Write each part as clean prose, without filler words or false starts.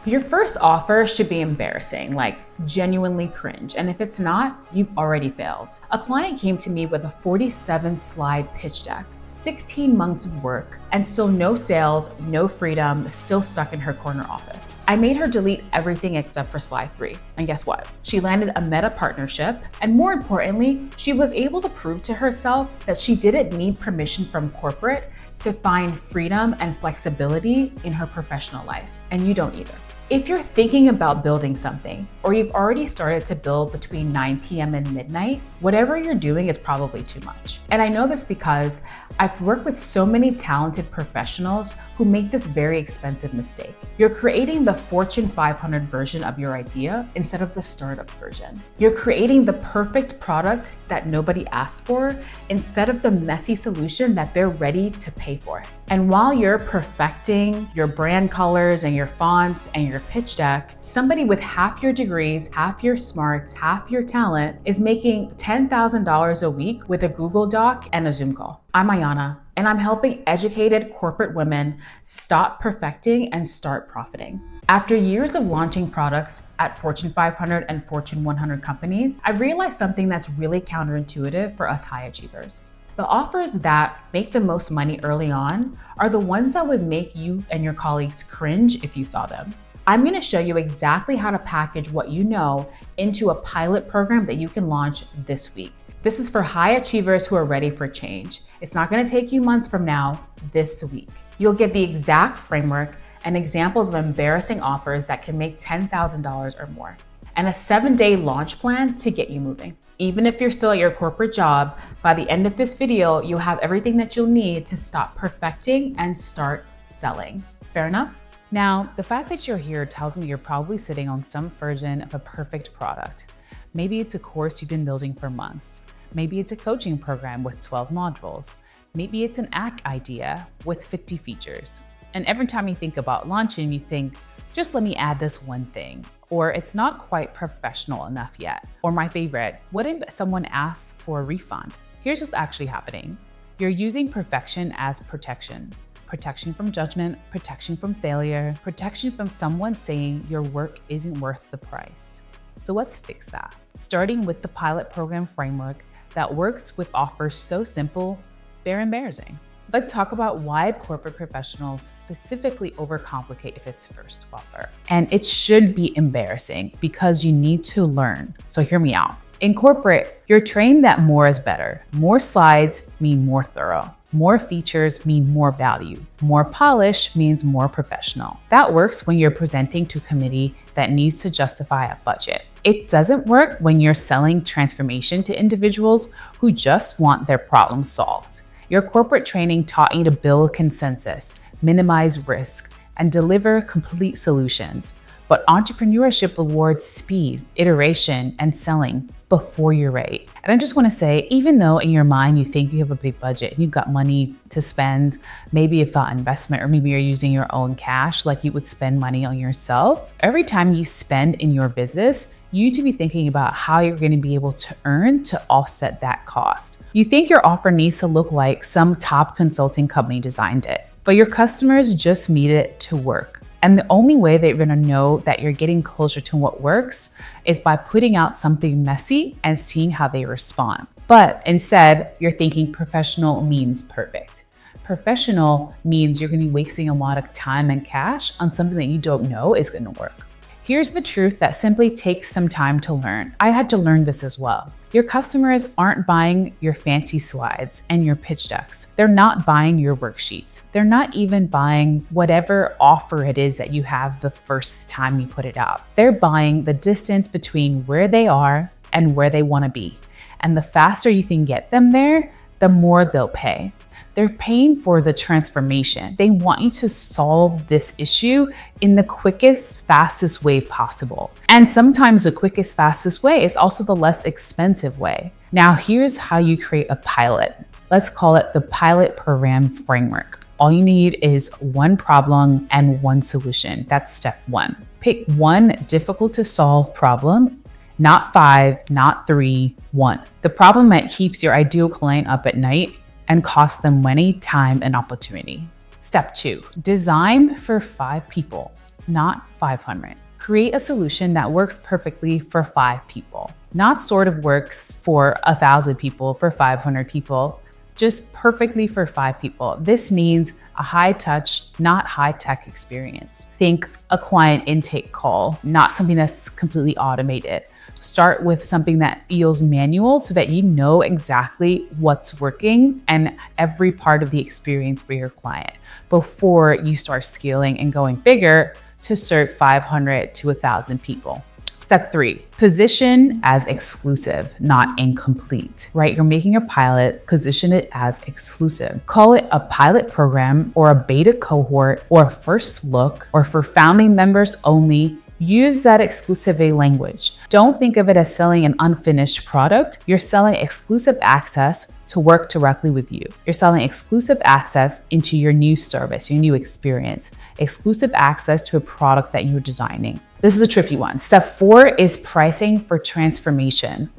Your first offer should be embarrassing, like genuinely cringe. And if it's not, you've already failed. A client came to me with a 47-slide pitch deck, 16 months of work, and still no sales, no freedom, still stuck in her corner office. I made her delete everything except for slide 3. And guess what? She landed a meta partnership. And more importantly, she was able to prove to herself that she didn't need permission from corporate to find freedom and flexibility in her professional life. And you don't either. If you're thinking about building something, or you've already started to build between 9 p.m. and midnight, whatever you're doing is probably too much. And I know this because I've worked with so many talented professionals who make this very expensive mistake. You're creating the Fortune 500 version of your idea instead of the startup version. You're creating the perfect product that nobody asked for instead of the messy solution that they're ready to pay for. And while you're perfecting your brand colors and your fonts and your pitch deck, somebody with half your degrees, half your smarts, half your talent is making $10,000 a week with a Google Doc and a Zoom call. I'm Ayana, and I'm helping educated corporate women stop perfecting and start profiting. After years of launching products at Fortune 500 and Fortune 100 companies, I realized something that's really counterintuitive for us high achievers. The offers that make the most money early on are the ones that would make you and your colleagues cringe if you saw them. I'm going to show you exactly how to package what you know into a pilot program that you can launch this week. This is for high achievers who are ready for change. It's not going to take you months from now, this week. You'll get the exact framework and examples of embarrassing offers that can make $10,000 or more, and a 7-day launch plan to get you moving. Even if you're still at your corporate job, by the end of this video, you'll have everything that you'll need to stop perfecting and start selling. Fair enough? Now, the fact that you're here tells me you're probably sitting on some version of a perfect product. Maybe it's a course you've been building for months. Maybe it's a coaching program with 12 modules. Maybe it's an app idea with 50 features. And every time you think about launching, you think, just let me add this one thing. Or it's not quite professional enough yet. Or my favorite, what if someone asks for a refund? Here's what's actually happening. You're using perfection as protection. Protection from judgment, protection from failure, protection from someone saying your work isn't worth the price. So let's fix that. Starting with the pilot program framework that works with offers so simple, they're embarrassing. Let's talk about why corporate professionals specifically overcomplicate this first offer. And it should be embarrassing because you need to learn. So hear me out. In corporate, you're trained that more is better. More slides mean more thorough. More features mean more value. More polish means more professional. That works when you're presenting to a committee that needs to justify a budget. It doesn't work when you're selling transformation to individuals who just want their problem solved. Your corporate training taught you to build consensus, minimize risk, and deliver complete solutions. But entrepreneurship rewards speed, iteration, and selling before you're ready. And I just want to say, even though in your mind you think you have a big budget and you've got money to spend, maybe you've got investment, or maybe you're using your own cash like you would spend money on yourself, every time you spend in your business, you need to be thinking about how you're going to be able to earn to offset that cost. You think your offer needs to look like some top consulting company designed it, but your customers just need it to work. And the only way that you're gonna know that you're getting closer to what works is by putting out something messy and seeing how they respond. But instead, you're thinking professional means perfect. Professional means you're gonna be wasting a lot of time and cash on something that you don't know is gonna work. Here's the truth that simply takes some time to learn. I had to learn this as well. Your customers aren't buying your fancy slides and your pitch decks. They're not buying your worksheets. They're not even buying whatever offer it is that you have the first time you put it out. They're buying the distance between where they are and where they want to be. And the faster you can get them there, the more they'll pay. They're paying for the transformation. They want you to solve this issue in the quickest, fastest way possible. And sometimes the quickest, fastest way is also the less expensive way. Now, here's how you create a pilot. Let's call it the pilot program framework. All you need is one problem and one solution. That's step one. Pick one difficult to solve problem, not 5, not 3, 1. The problem that keeps your ideal client up at night and cost them money, time, and opportunity. Step 2, design for 5 people. not 500. Create a solution that works perfectly for 5 people, not sort of works for 1,000 people, for 500 people, just perfectly for 5 people. This means a high touch, not high tech experience. Think a client intake call, not something that's completely automated. Start with something that feels manual so that you know exactly what's working and every part of the experience for your client before you start scaling and going bigger to serve 500 to 1,000 people. Step 3, position as exclusive, not incomplete, right? You're making a pilot, position it as exclusive. Call it a pilot program or a beta cohort or a first look or for founding members only. Use that exclusivity language. Don't think of it as selling an unfinished product. You're selling exclusive access to work directly with you. You're selling exclusive access into your new service, your new experience, exclusive access to a product that you're designing. This is a tricky one. Step 4 is pricing for transformation.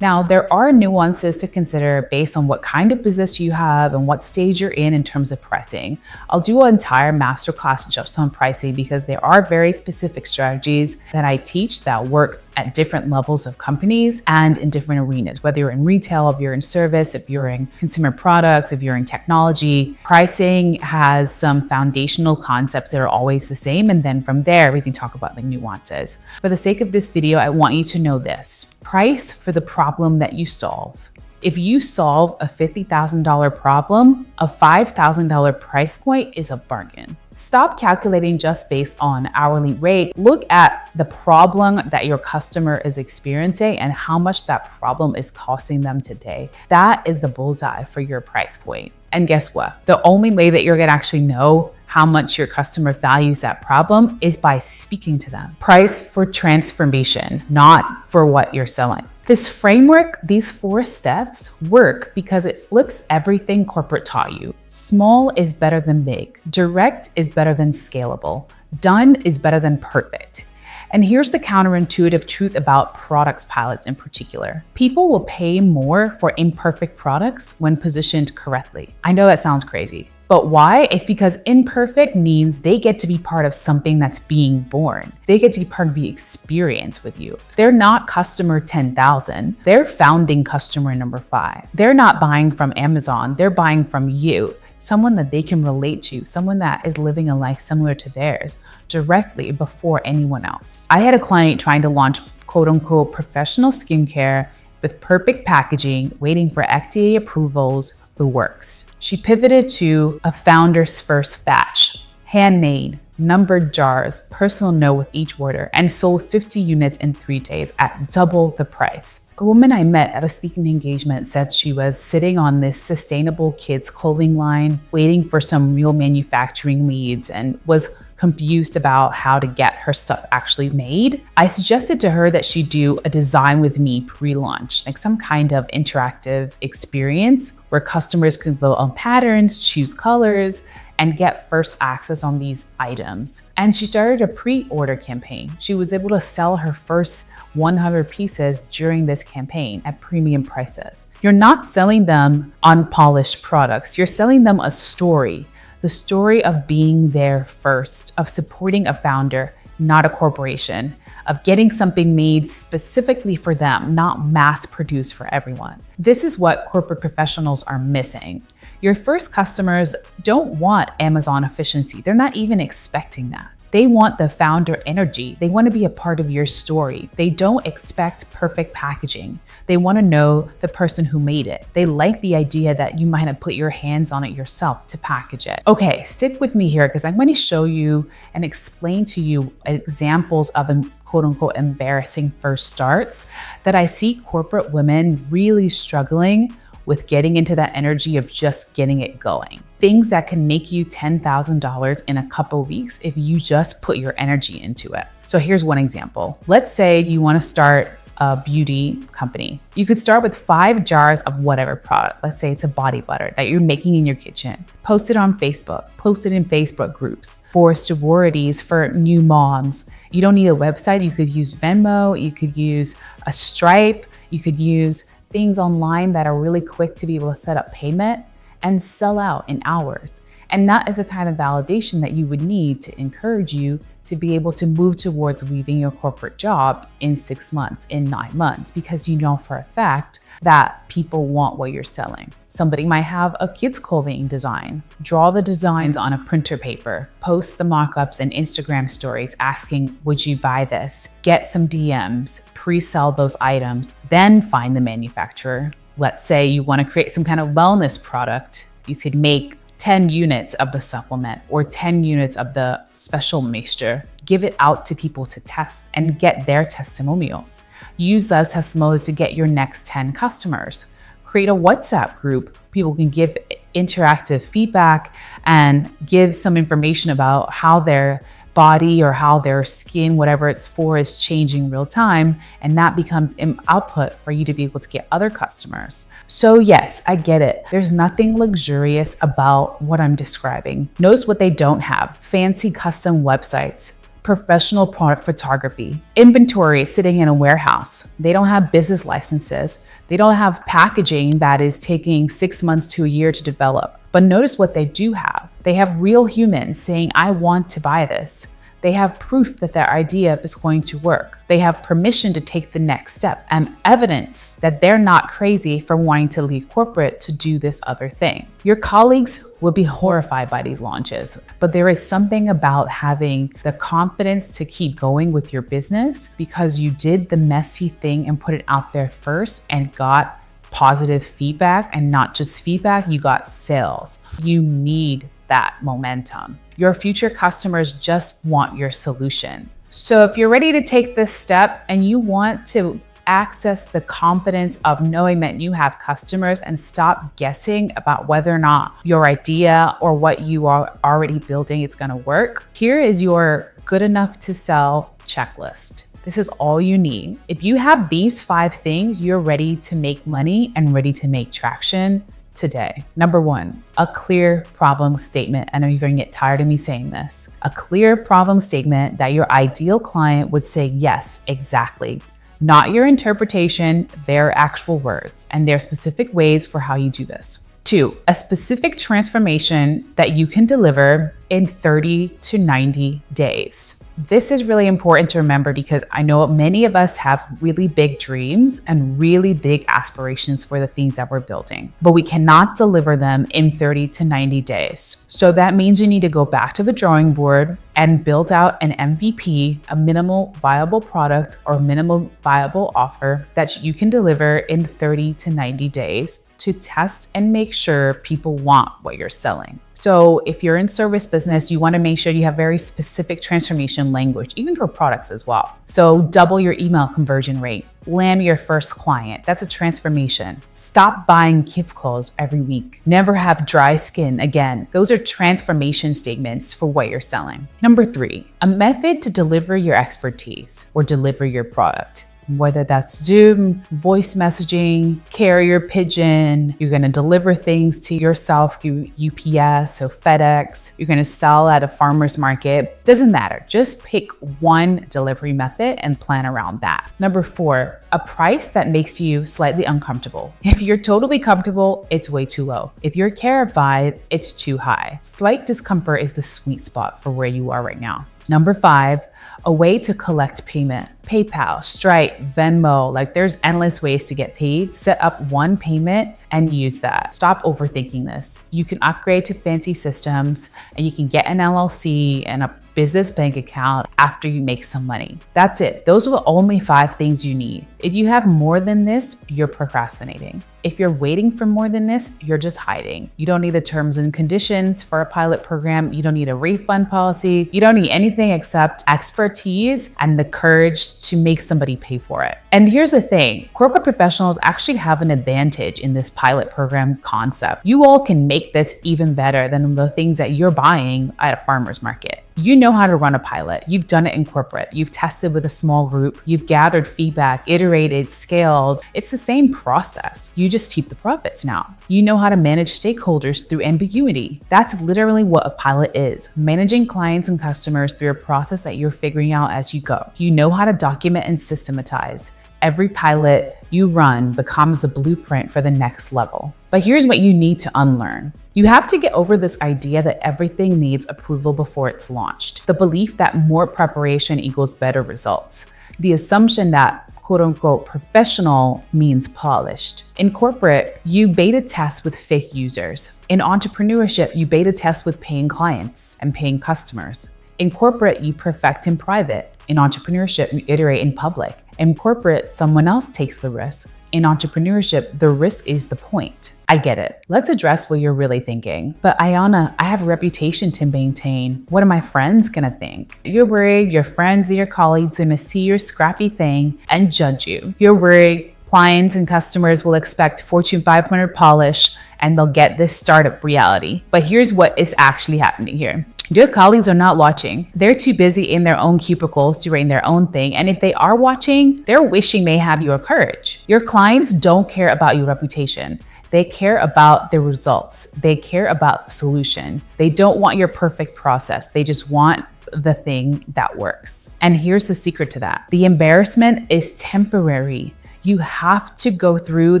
Now, there are nuances to consider based on what kind of business you have and what stage you're in terms of pricing. I'll do an entire masterclass just on pricing because there are very specific strategies that I teach that work at different levels of companies and in different arenas, whether you're in retail, if you're in service, if you're in consumer products, if you're in technology. Pricing has some foundational concepts that are always the same. And then from there, we can talk about the nuances. For the sake of this video, I want you to know this. Price for the problem that you solve. If you solve a $50,000 problem, a $5,000 price point is a bargain. Stop calculating just based on hourly rate. Look at the problem that your customer is experiencing and how much that problem is costing them today. That is the bullseye for your price point. And guess what? The only way that you're gonna actually know how much your customer values that problem is by speaking to them. Price for transformation, not for what you're selling. This framework, these 4 steps work because it flips everything corporate taught you. Small is better than big. Direct is better than scalable. Done is better than perfect. And here's the counterintuitive truth about products pilots in particular. People will pay more for imperfect products when positioned correctly. I know that sounds crazy. But why? It's because imperfect means they get to be part of something that's being born. They get to be part of the experience with you. They're not customer 10,000. They're founding customer number 5. They're not buying from Amazon. They're buying from you, someone that they can relate to, someone that is living a life similar to theirs directly before anyone else. I had a client trying to launch quote unquote professional skincare with perfect packaging, waiting for FDA approvals, the works. She pivoted to a founder's first batch, handmade, numbered jars, personal note with each order, and sold 50 units in 3 days at double the price. A woman I met at a speaking engagement said she was sitting on this sustainable kids clothing line, waiting for some real manufacturing leads and was confused about how to get her stuff actually made. I suggested to her that she do a design with me pre-launch, like some kind of interactive experience where customers could vote on patterns, choose colors, and get first access on these items. And she started a pre-order campaign. She was able to sell her first 100 pieces during this campaign at premium prices. You're not selling them unpolished products. You're selling them a story, the story of being there first, of supporting a founder, not a corporation, of getting something made specifically for them, not mass produced for everyone. This is what corporate professionals are missing. Your first customers don't want Amazon efficiency. They're not even expecting that. They want the founder energy. They want to be a part of your story. They don't expect perfect packaging. They want to know the person who made it. They like the idea that you might have put your hands on it yourself to package it. Okay, stick with me here because I'm going to show you and explain to you examples of quote unquote embarrassing first starts that I see corporate women really struggling with getting into that energy of just getting it going. Things that can make you $10,000 in a couple weeks if you just put your energy into it. So here's one example. Let's say you want to start a beauty company. You could start with 5 jars of whatever product. Let's say it's a body butter that you're making in your kitchen. Post it on Facebook, post it in Facebook groups for sororities, for new moms. You don't need a website. You could use Venmo, you could use a Stripe, you could use things online that are really quick to be able to set up payment and sell out in hours. And that is the kind of validation that you would need to encourage you to be able to move towards leaving your corporate job in 6 months, in 9 months, because you know for a fact that people want what you're selling. Somebody might have a kids clothing design. Draw the designs on a printer paper, post the mock-ups and Instagram stories asking, would you buy this? Get some DMs, pre-sell those items, then find the manufacturer. Let's say you want to create some kind of wellness product. You could make 10 units of the supplement or 10 units of the special mixture. Give it out to people to test and get their testimonials. Use those testimonials to get your next 10 customers. Create a WhatsApp group. People can give interactive feedback and give some information about how their body or how their skin, whatever it's for, is changing real time. And that becomes an output for you to be able to get other customers. So yes, I get it. There's nothing luxurious about what I'm describing. Notice what they don't have: fancy custom websites, professional product photography, inventory sitting in a warehouse. They don't have business licenses. They don't have packaging that is taking 6 months to a year to develop. But notice what they do have. They have real humans saying, I want to buy this. They have proof that their idea is going to work. They have permission to take the next step and evidence that they're not crazy for wanting to leave corporate to do this other thing. Your colleagues will be horrified by these launches, but there is something about having the confidence to keep going with your business because you did the messy thing and put it out there first and got positive feedback, and not just feedback, you got sales. You need that momentum. Your future customers just want your solution. So if you're ready to take this step and you want to access the confidence of knowing that you have customers and stop guessing about whether or not your idea or what you are already building is going to work, here is your good enough to sell checklist. This is all you need. If you have these 5 things, you're ready to make money and ready to make traction today. Number 1, a clear problem statement. I know you're going to get tired of me saying this. A clear problem statement that your ideal client would say, yes, exactly. Not your interpretation, their actual words and their specific ways for how you do this. 2, a specific transformation that you can deliver in 30 to 90 days. This is really important to remember because I know many of us have really big dreams and really big aspirations for the things that we're building, but we cannot deliver them in 30 to 90 days. So that means you need to go back to the drawing board and build out an MVP, a minimal viable product or minimal viable offer that you can deliver in 30 to 90 days to test and make sure people want what you're selling. So if you're in service business, you want to make sure you have very specific transformation language, even for products as well. So double your email conversion rate, land your first client. That's a transformation. Stop buying gift clothes every week. Never have dry skin again. Those are transformation statements for what you're selling. Number 3, a method to deliver your expertise or deliver your product. Whether that's Zoom, voice messaging, carrier pigeon, you're going to deliver things to yourself through UPS or FedEx, you're going to sell at a farmer's market, doesn't matter. Just pick one delivery method and plan around that. Number 4, a price that makes you slightly uncomfortable. If you're totally comfortable, it's way too low. If you're terrified, it's too high. Slight discomfort is the sweet spot for where you are right now. Number 5, a way to collect payment. PayPal, Stripe, Venmo, like there's endless ways to get paid. Set up one payment and use that. Stop overthinking this. You can upgrade to fancy systems and you can get an LLC and a business bank account after you make some money. That's it. Those are the only 5 things you need. If you have more than this, you're procrastinating. If you're waiting for more than this, you're just hiding. You don't need the terms and conditions for a pilot program. You don't need a refund policy. You don't need anything except expertise and the courage to make somebody pay for it. And here's the thing, corporate professionals actually have an advantage in this pilot program concept. You all can make this even better than the things that you're buying at a farmer's market. You know how to run a pilot. You've done it in corporate. You've tested with a small group. You've gathered feedback, iterated, scaled. It's the same process. You just keep the profits now. You know how to manage stakeholders through ambiguity. That's literally what a pilot is, managing clients and customers through a process that you're figuring out as you go. You know how to document and systematize. Every pilot you run becomes a blueprint for the next level. But here's what you need to unlearn. You have to get over this idea that everything needs approval before it's launched. The belief that more preparation equals better results. The assumption that quote unquote professional means polished. In corporate, you beta test with fake users. In entrepreneurship, you beta test with paying clients and paying customers. In corporate, you perfect in private. In entrepreneurship, you iterate in public. In corporate, someone else takes the risk. In entrepreneurship, the risk is the point. I get it. Let's address what you're really thinking. But Ayana, I have a reputation to maintain. What are my friends gonna think? You're worried your friends and your colleagues are gonna see your scrappy thing and judge you. You're worried clients and customers will expect Fortune 500 polish and they'll get this startup reality. But here's what is actually happening here. Your colleagues are not watching. They're too busy in their own cubicles doing their own thing. And if they are watching, they're wishing they have your courage. Your clients don't care about your reputation. They care about the results. They care about the solution. They don't want your perfect process. They just want the thing that works. And here's the secret to that. The embarrassment is temporary. You have to go through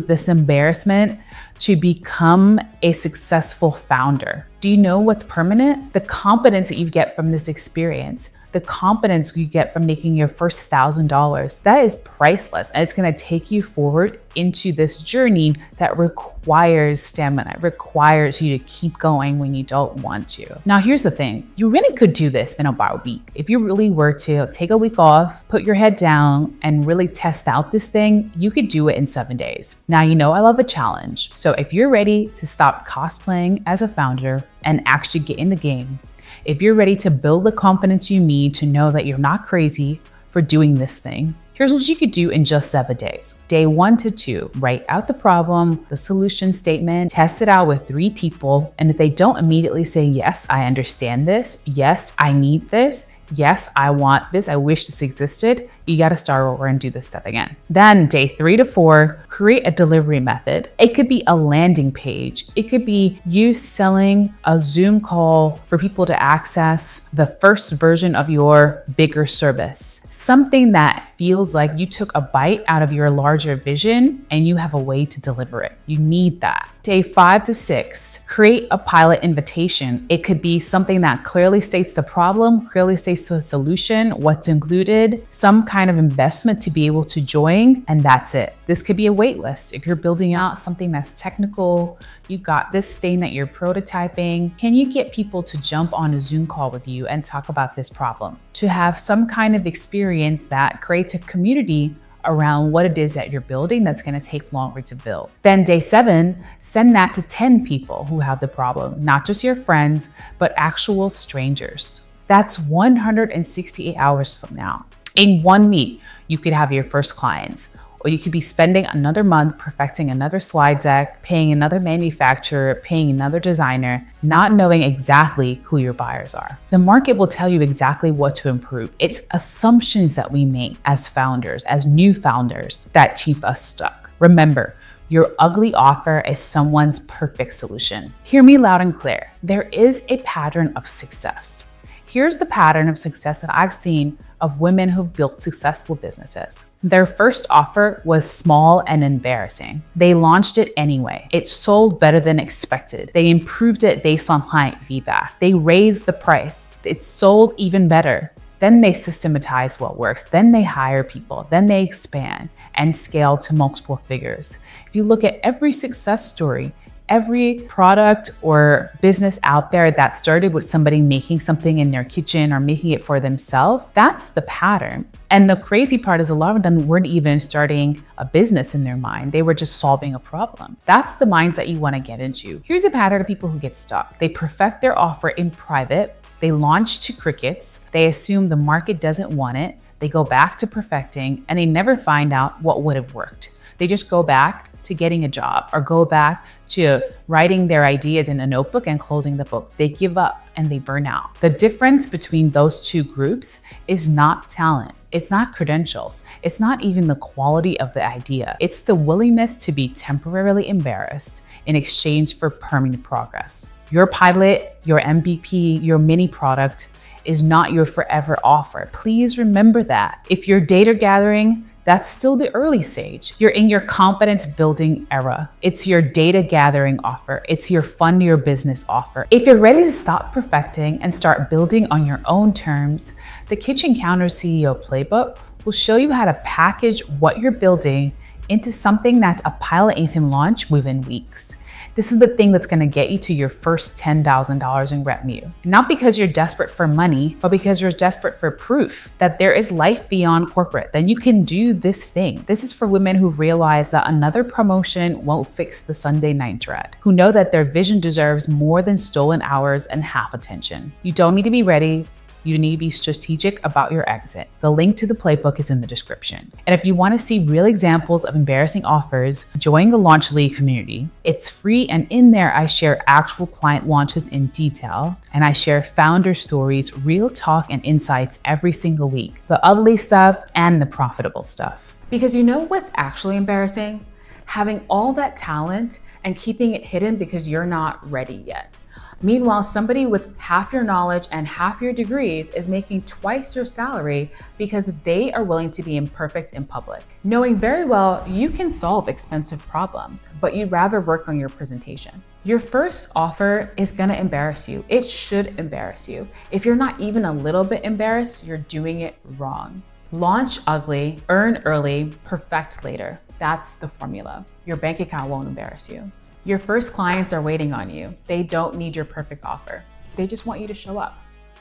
this embarrassment to become a successful founder. Do you know what's permanent? The confidence that you get from this experience, the confidence you get from making your first $1,000, that is priceless. And it's gonna take you forward into this journey that requires stamina, requires you to keep going when you don't want to. Now, here's the thing. You really could do this in about a week. If you really were to take a week off, put your head down and really test out this thing, you could do it in 7 days. Now, you know I love a challenge. So if you're ready to stop cosplaying as a founder and actually get in the game, if you're ready to build the confidence you need to know that you're not crazy for doing this thing, here's what you could do in just 7 days. Day 1 to 2, write out the problem, the solution statement, test it out with 3 people. And if they don't immediately say, yes, I understand this, yes, I need this, yes, I want this, I wish this existed, you gotta start over and do this step again. Then day 3 to 4, create a delivery method. It could be a landing page. It could be you selling a Zoom call for people to access the first version of your bigger service. Something that feels like you took a bite out of your larger vision and you have a way to deliver it. You need that. Day 5 to 6, create a pilot invitation. It could be something that clearly states the problem, clearly states the solution, what's included, some kind of investment to be able to join, and that's it. This could be a wait list. If you're building out something that's technical, you got this thing that you're prototyping, can you get people to jump on a Zoom call with you and talk about this problem? To have some kind of experience that creates a community around what it is that you're building that's going to take longer to build. Then day 7, send that to 10 people who have the problem, not just your friends, but actual strangers. That's 168 hours from now. In 1 week, you could have your first clients, or you could be spending another month perfecting another slide deck, paying another manufacturer, paying another designer, not knowing exactly who your buyers are. The market will tell you exactly what to improve. It's assumptions that we make as founders, as new founders, that keep us stuck. Remember, your ugly offer is someone's perfect solution. Hear me loud and clear. There is a pattern of success. Here's the pattern of success that I've seen of women who've built successful businesses. Their first offer was small and embarrassing. They launched it anyway. It sold better than expected. They improved it based on client feedback. They raised the price. It sold even better. Then they systematize what works. Then they hire people. Then they expand and scale to multiple figures. If you look at every success story, every product or business out there that started with somebody making something in their kitchen or making it for themselves, that's the pattern. And the crazy part is a lot of them weren't even starting a business in their mind. They were just solving a problem. That's the mindset you want to get into. Here's a pattern of people who get stuck. They perfect their offer in private. They launch to crickets. They assume the market doesn't want it. They go back to perfecting and they never find out what would have worked. They just go back to getting a job or go back to writing their ideas in a notebook and closing the book. They give up and they burn out. The difference between those two groups is not talent. It's not credentials. It's not even the quality of the idea. It's the willingness to be temporarily embarrassed in exchange for permanent progress. Your pilot, your MVP, your mini product is not your forever offer. Please remember that. If you're data gathering, that's still the early stage. You're in your confidence building era. It's your data gathering offer. It's your fund your business offer. If you're ready to stop perfecting and start building on your own terms, the Kitchen Counter CEO Playbook will show you how to package what you're building into something that's a pilot anthem launch within weeks. This is the thing that's gonna get you to your first $10,000 in revenue. Not because you're desperate for money, but because you're desperate for proof that there is life beyond corporate, that you can do this thing. This is for women who realize that another promotion won't fix the Sunday night dread, who know that their vision deserves more than stolen hours and half attention. You don't need to be ready. You need to be strategic about your exit. The link to the playbook is in the description. And if you want to see real examples of embarrassing offers, join the Launch League community. It's free, and in there I share actual client launches in detail, and I share founder stories, real talk, and insights every single week. The ugly stuff and the profitable stuff. Because you know what's actually embarrassing? Having all that talent and keeping it hidden because you're not ready yet. Meanwhile, somebody with half your knowledge and half your degrees is making twice your salary because they are willing to be imperfect in public, knowing very well you can solve expensive problems, but you'd rather work on your presentation. Your first offer is gonna embarrass you. It should embarrass you. If you're not even a little bit embarrassed, you're doing it wrong. Launch ugly, earn early, perfect later. That's the formula. Your bank account won't embarrass you. Your first clients are waiting on you. They don't need your perfect offer. They just want you to show up.